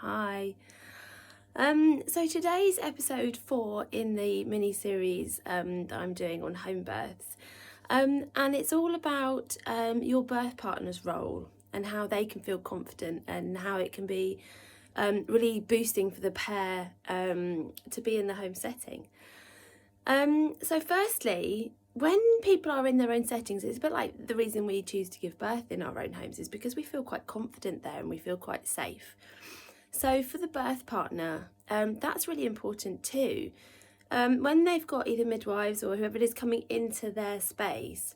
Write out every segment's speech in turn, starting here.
Hi. So today's episode 4 in the mini-series that I'm doing on home births. And it's all about your birth partner's role and how they can feel confident and how it can be really boosting for the pair to be in the home setting. So firstly, when people are in their own settings, it's a bit like the reason we choose to give birth in our own homes is because we feel quite confident there and we feel quite safe. So for the birth partner, that's really important too. When they've got either midwives or whoever it is coming into their space,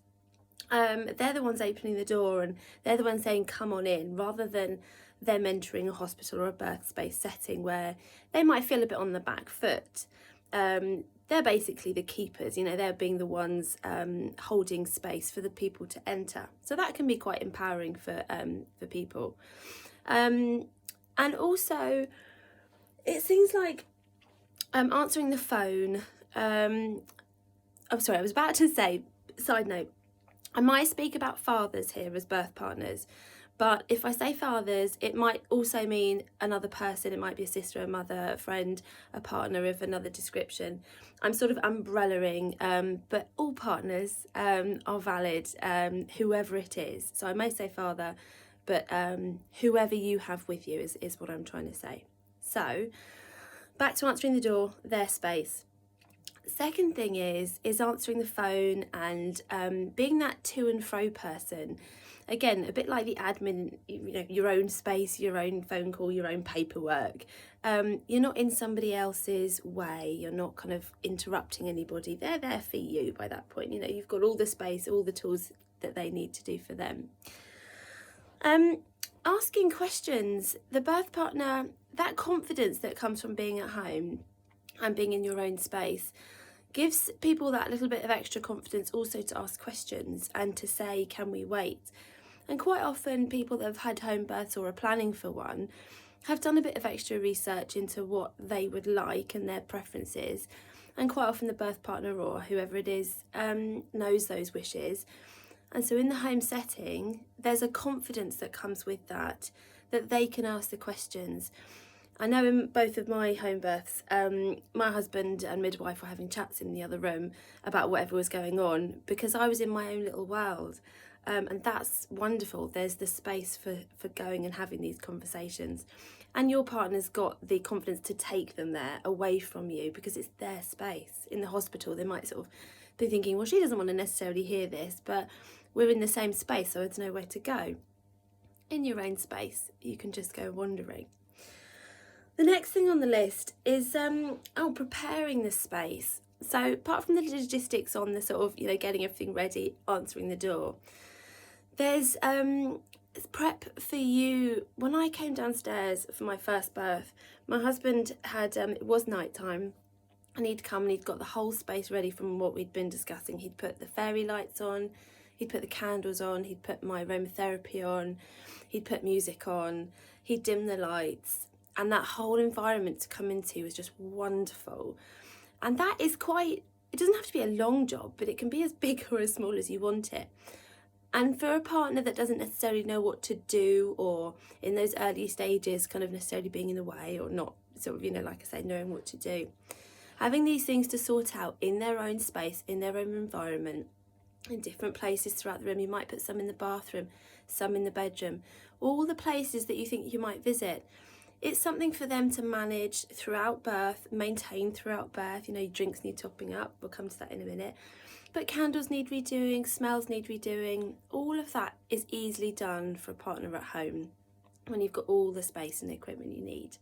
they're the ones opening the door and they're the ones saying, come on in, rather than them entering a hospital or a birth space setting where they might feel a bit on the back foot. They're basically the keepers, they're being the ones holding space for the people to enter. So that can be quite empowering for people. And also, it's things like answering the phone. I'm sorry, I was about to say, side note, I might speak about fathers here as birth partners, but if I say fathers, it might also mean another person. It might be a sister, a mother, a friend, a partner of another description. I'm sort of umbrellaing, but all partners are valid, whoever it is. So I may say father, but whoever you have with you is what I'm trying to say. So back to answering the door, their space. Second thing is answering the phone and being that to and fro person. Again, a bit like the admin, your own space, your own phone call, your own paperwork. You're not in somebody else's way. You're not kind of interrupting anybody. They're there for you by that point. You've got all the space, all the tools that they need to do for them. Asking questions, the birth partner, that confidence that comes from being at home and being in your own space gives people that little bit of extra confidence also to ask questions and to say, can we wait? And quite often people that have had home births or are planning for one have done a bit of extra research into what they would like and their preferences. And quite often the birth partner or whoever it is knows those wishes. And so in the home setting, there's a confidence that comes with that they can ask the questions. I know in both of my home births, my husband and midwife were having chats in the other room about whatever was going on because I was in my own little world. And that's wonderful. There's the space for going and having these conversations. And your partner's got the confidence to take them there away from you because it's their space. In the hospital, they might sort of be thinking, well, she doesn't want to necessarily hear this, but we're in the same space, so there's nowhere to go. In your own space, you can just go wandering. The next thing on the list is preparing the space. So apart from the logistics on the sort of, getting everything ready, answering the door, there's prep for you. When I came downstairs for my first birth, my husband had, it was nighttime, and he'd come and he'd got the whole space ready from what we'd been discussing. He'd put the fairy lights on, he'd put the candles on, he'd put my aromatherapy on, he'd put music on, he'd dim the lights. And that whole environment to come into was just wonderful. And that is it doesn't have to be a long job, but it can be as big or as small as you want it. And for a partner that doesn't necessarily know what to do, or in those early stages kind of necessarily being in the way or not sort of, like I say, knowing what to do, having these things to sort out in their own space, in their own environment, in different places throughout the room. You might put some in the bathroom, some in the bedroom, all the places that you think you might visit. It's something for them to manage throughout birth, maintain throughout birth. Drinks need topping up. We'll come to that in a minute. But candles need redoing, smells need redoing. All of that is easily done for a partner at home when you've got all the space and the equipment you need.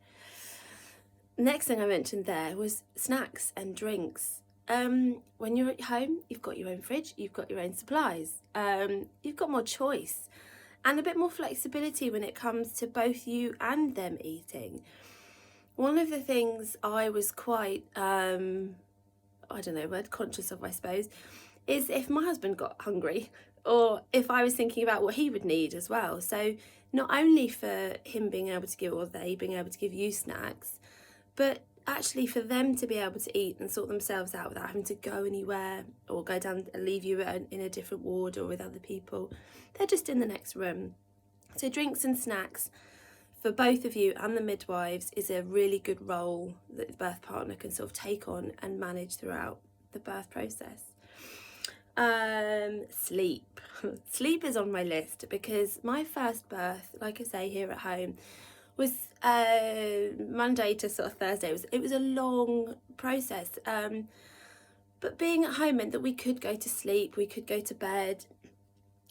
Next thing I mentioned there was snacks and drinks. When you're at home, you've got your own fridge, you've got your own supplies, you've got more choice and a bit more flexibility when it comes to both you and them eating. One of the things I was quite, word conscious of, I suppose, is if my husband got hungry or if I was thinking about what he would need as well. So not only for him being able to give, or they being able to give you snacks, but actually for them to be able to eat and sort themselves out without having to go anywhere or go down and leave you in a different ward or with other people. They're just in the next room. So drinks and snacks for both of you and the midwives is a really good role that the birth partner can sort of take on and manage throughout the birth process. Sleep. Sleep is on my list because my first birth, like I say, here at home, was Monday to sort of Thursday. It was a long process, but being at home meant that we could go to sleep, we could go to bed,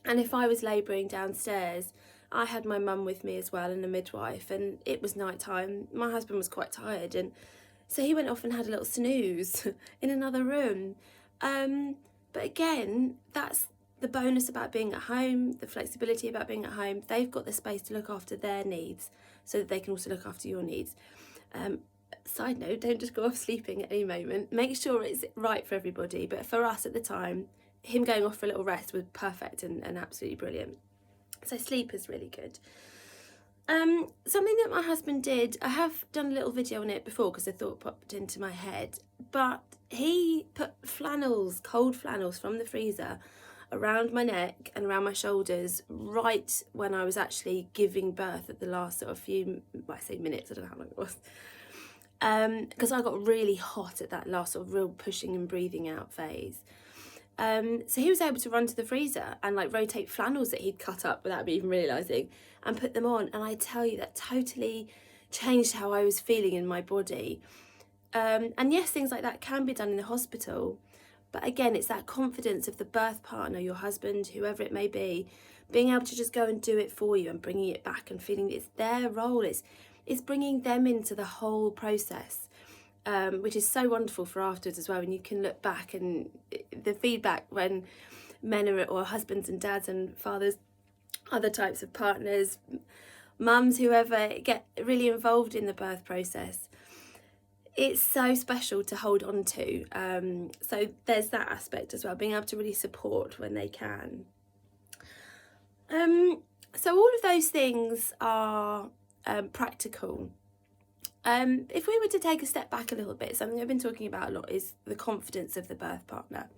and if I was labouring downstairs, I had my mum with me as well and a midwife, and it was night time. My husband was quite tired, and so he went off and had a little snooze in another room. But again, that's the bonus about being at home, the flexibility about being at home. They've got the space to look after their needs so that they can also look after your needs. Side note, don't just go off sleeping at any moment. Make sure it's right for everybody. But for us at the time, him going off for a little rest was perfect and absolutely brilliant. So sleep is really good. Something that my husband did, I have done a little video on it before because the thought popped into my head, but he put flannels, cold flannels from the freezer around my neck and around my shoulders right when I was actually giving birth at the last sort of few, well, I say minutes, I don't know how long it was, because I got really hot at that last sort of real pushing and breathing out phase. So he was able to run to the freezer and like rotate flannels that he'd cut up without me even realising and put them on, and I tell you, that totally changed how I was feeling in my body. And yes, things like that can be done in the hospital, but again, it's that confidence of the birth partner, your husband, whoever it may be, being able to just go and do it for you and bringing it back and feeling it's their role. It's bringing them into the whole process, which is so wonderful for afterwards as well, when you can look back and the feedback when men are, or husbands and dads and fathers, other types of partners, mums, whoever, get really involved in the birth process. It's so special to hold on to. So there's that aspect as well, being able to really support when they can. So all of those things are practical. If we were to take a step back a little bit, something I've been talking about a lot is the confidence of the birth partner,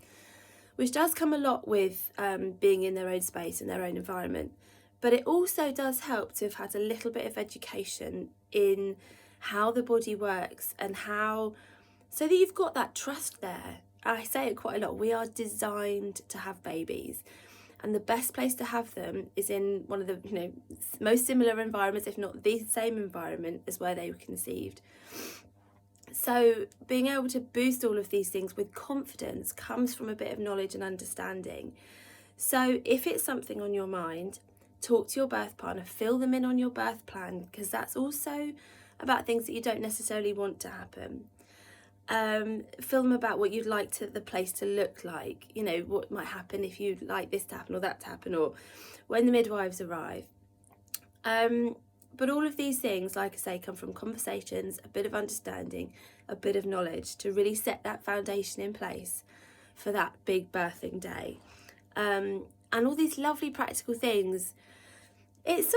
which does come a lot with being in their own space and their own environment. But it also does help to have had a little bit of education in how the body works and how, so that you've got that trust there. I say it quite a lot, we are designed to have babies, and the best place to have them is in one of the most similar environments, if not the same environment as where they were conceived. So being able to boost all of these things with confidence comes from a bit of knowledge and understanding. So if it's something on your mind, talk to your birth partner, fill them in on your birth plan, because that's also about things that you don't necessarily want to happen. Fill them about what you'd like the place to look like, what might happen if you'd like this to happen or that to happen, or when the midwives arrive. But all of these things, like I say, come from conversations, a bit of understanding, a bit of knowledge to really set that foundation in place for that big birthing day. And all these lovely practical things, it's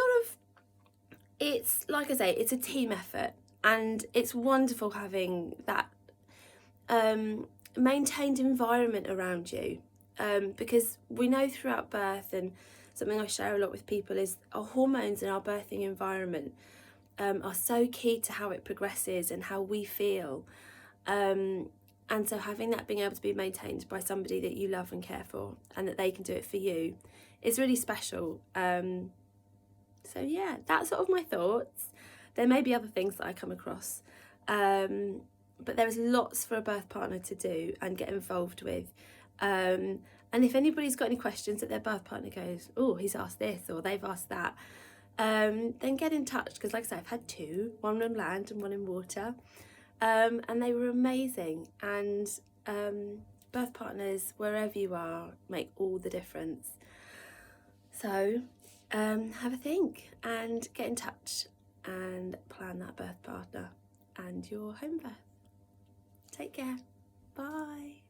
like I say, it's a team effort, and it's wonderful having that maintained environment around you, because we know throughout birth, and something I share a lot with people, is our hormones and our birthing environment are so key to how it progresses and how we feel, and so having that being able to be maintained by somebody that you love and care for, and that they can do it for you, is really special. So yeah, that's sort of my thoughts. There may be other things that I come across, but there is lots for a birth partner to do and get involved with. And if anybody's got any questions that their birth partner goes, oh, he's asked this or they've asked that, then get in touch, because like I said, I've had two, one on land and one in water, and they were amazing. And birth partners, wherever you are, make all the difference. So have a think and get in touch and plan that birth partner and your home birth. Take care. Bye.